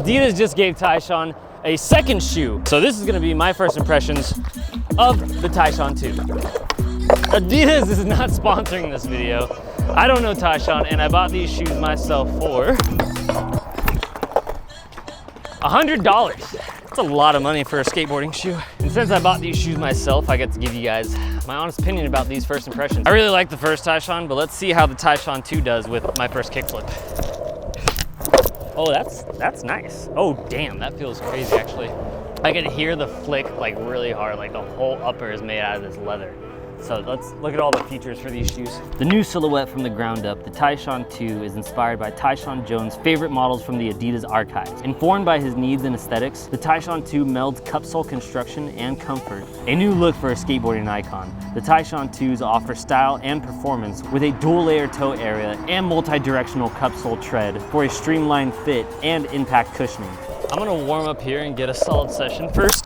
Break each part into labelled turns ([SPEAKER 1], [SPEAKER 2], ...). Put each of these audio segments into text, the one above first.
[SPEAKER 1] Adidas just gave Tyshawn a second shoe. So this is gonna be my first impressions of the Tyshawn 2. Adidas is not sponsoring this video. I don't know Tyshawn, and I bought these shoes myself for $100. That's a lot of money for a skateboarding shoe. And since I bought these shoes myself, I get to give you guys my honest opinion about these first impressions. I really like the first Tyshawn, but let's see how the Tyshawn 2 does with my first kickflip. Oh, that's nice. Oh, damn, that feels crazy, actually. I can hear the flick like really hard, like the whole upper is made out of this leather. So let's look at all the features for these shoes. The new silhouette from the ground up, the Tyshawn 2 is inspired by Tyshawn Jones' favorite models from the Adidas archives. Informed by his needs and aesthetics, the Tyshawn 2 melds cupsole construction and comfort. A new look for a skateboarding icon. The Tyshawn 2s offer style and performance with a dual layer toe area and multi-directional cupsole tread for a streamlined fit and impact cushioning. I'm gonna warm up here and get a solid session first,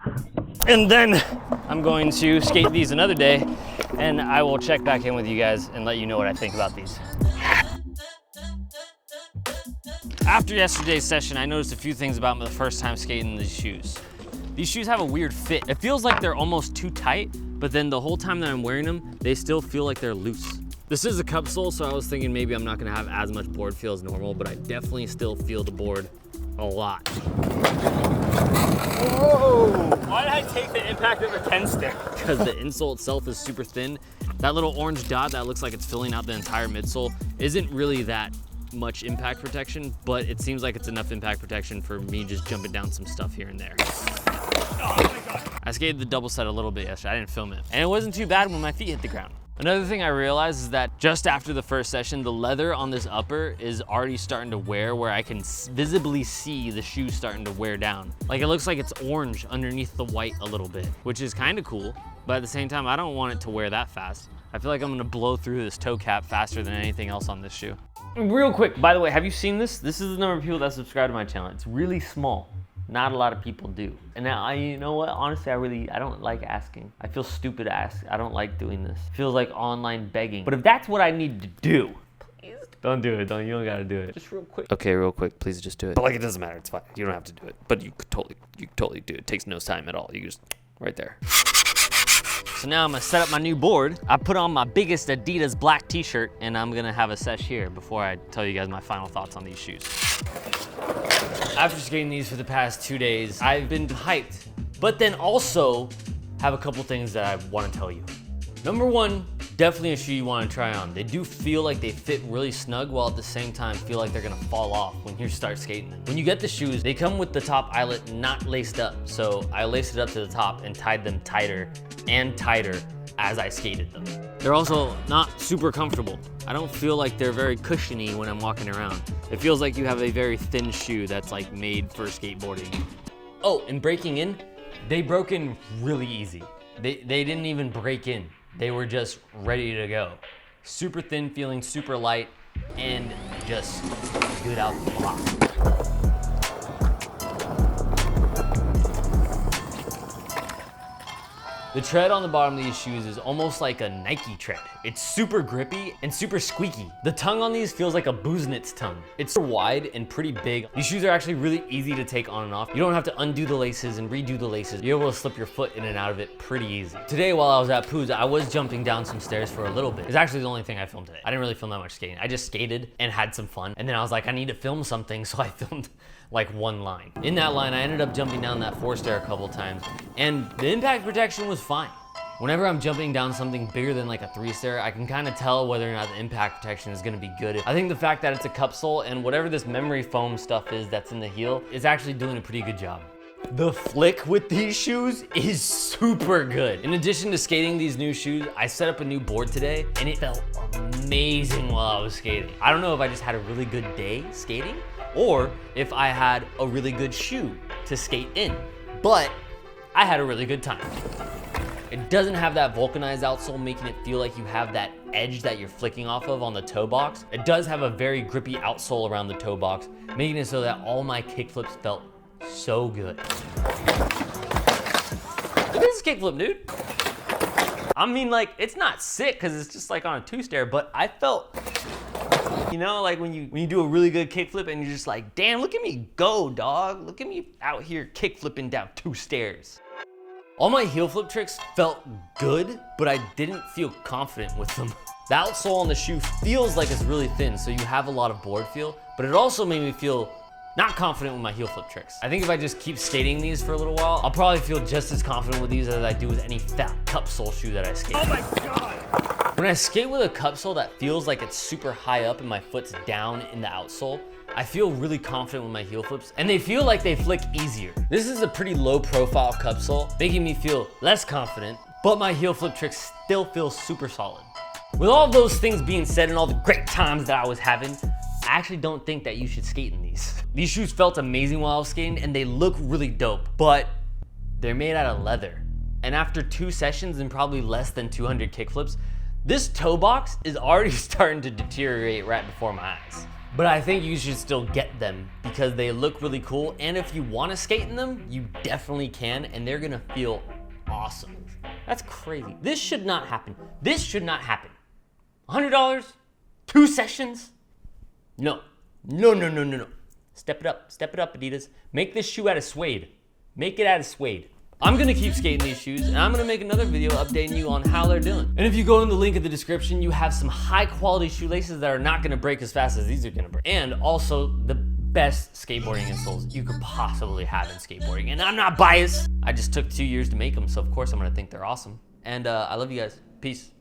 [SPEAKER 1] and then I'm going to skate these another day, and I will check back in with you guys and let you know what I think about these. After yesterday's session, I noticed a few things about the first time skating these shoes. These shoes have a weird fit. It feels like they're almost too tight, but then the whole time that I'm wearing them, they still feel like they're loose. This is a cup sole, so I was thinking maybe I'm not gonna have as much board feel as normal, but I definitely still feel the board a lot. Whoa! Why did I take the impact of the 10 stick? Because the insole itself is super thin. That little orange dot that looks like it's filling out the entire midsole isn't really that much impact protection, but it seems like it's enough impact protection for me just jumping down some stuff here and there. Oh my God. I skated the double set a little bit yesterday. I didn't film it. And it wasn't too bad when my feet hit the ground. Another thing I realized is that just after the first session, the leather on this upper is already starting to wear, where I can visibly see the shoe starting to wear down. Like, it looks like it's orange underneath the white a little bit, which is kind of cool. But at the same time, I don't want it to wear that fast. I feel like I'm gonna blow through this toe cap faster than anything else on this shoe. Real quick, by the way, have you seen this? This is the number of people that subscribe to my channel. It's really small. Not a lot of people do. And now, you know what? Honestly, I don't like asking. I feel stupid to ask. I don't like doing this. It feels like online begging. But if that's what I need to do, please don't do it. You don't gotta do it. Just real quick. Okay, real quick, please just do it. But like, it doesn't matter, it's fine. You don't have to do it. But you could totally do it. It takes no time at all. You just, right there. So now I'm gonna set up my new board. I put on my biggest Adidas black t-shirt, and I'm gonna have a sesh here before I tell you guys my final thoughts on these shoes. After skating these for the past 2 days, I've been hyped, but then also have a couple things that I want to tell you. Number one, definitely a shoe you want to try on. They do feel like they fit really snug, while at the same time feel like they're gonna fall off when you start skating them. When you get the shoes, they come with the top eyelet not laced up, so I laced it up to the top and tied them tighter and tighter as I skated them. They're also not super comfortable. I don't feel like they're very cushiony when I'm walking around. It feels like you have a very thin shoe that's like made for skateboarding. Oh, and breaking in, they broke in really easy. They didn't even break in. They were just ready to go. Super thin feeling, super light, and just good out the block. The tread on the bottom of these shoes is almost like a Nike tread. It's super grippy and super squeaky. The tongue on these feels like a Booznitz tongue. It's wide and pretty big. These shoes are actually really easy to take on and off. You don't have to undo the laces and redo the laces. You're able to slip your foot in and out of it pretty easy. Today, while I was at Pooh's, I was jumping down some stairs for a little bit. It's actually the only thing I filmed today. I didn't really film that much skating. I just skated and had some fun. And then I was like, I need to film something, so I filmed like one line. In that line, I ended up jumping down that 4-stair a couple times, and the impact protection was fine. Whenever I'm jumping down something bigger than like a 3-stair, I can kind of tell whether or not the impact protection is gonna be good. I think the fact that it's a cup sole and whatever this memory foam stuff is that's in the heel is actually doing a pretty good job. The flick with these shoes is super good. In addition to skating these new shoes, I set up a new board today, and it felt amazing while I was skating. I don't know if I just had a really good day skating, or if I had a really good shoe to skate in, but I had a really good time. It doesn't have that vulcanized outsole, making it feel like you have that edge that you're flicking off of on the toe box. It does have a very grippy outsole around the toe box, making it so that all my kickflips felt so good. Look at this kickflip, dude. I mean, like, it's not sick because it's just like on a 2-stair, but I felt You know, like when you do a really good kickflip and you're just like, damn, look at me go, dog. Look at me out here kickflipping down 2 stairs. All my heel flip tricks felt good, but I didn't feel confident with them. The outsole on the shoe feels like it's really thin, so you have a lot of board feel, but it also made me feel not confident with my heel flip tricks. I think if I just keep skating these for a little while, I'll probably feel just as confident with these as I do with any fat cup sole shoe that I skate. Oh my God! When I skate with a cup sole that feels like it's super high up and my foot's down in the outsole, I feel really confident with my heel flips, and they feel like they flick easier. This is a pretty low profile cup sole, making me feel less confident, but my heel flip tricks still feel super solid. With all those things being said and all the great times that I was having, I actually don't think that you should skate in these. These shoes felt amazing while I was skating, and they look really dope, but they're made out of leather. And after 2 sessions and probably less than 200 kickflips, this toe box is already starting to deteriorate right before my eyes. But I think you should still get them because they look really cool, and if you want to skate in them, you definitely can, and they're gonna feel awesome. That's crazy. This should not happen. This should not happen. $100, 2 sessions? No. No, no, no, no, no. Step it up, Adidas. Make this shoe out of suede. Make it out of suede. I'm gonna keep skating these shoes, and I'm gonna make another video updating you on how they're doing. And if you go in the link in the description, you have some high quality shoelaces that are not gonna break as fast as these are gonna break. And also the best skateboarding insoles you could possibly have in skateboarding. And I'm not biased. I just took 2 years to make them, so of course I'm gonna think they're awesome. And I love you guys. Peace.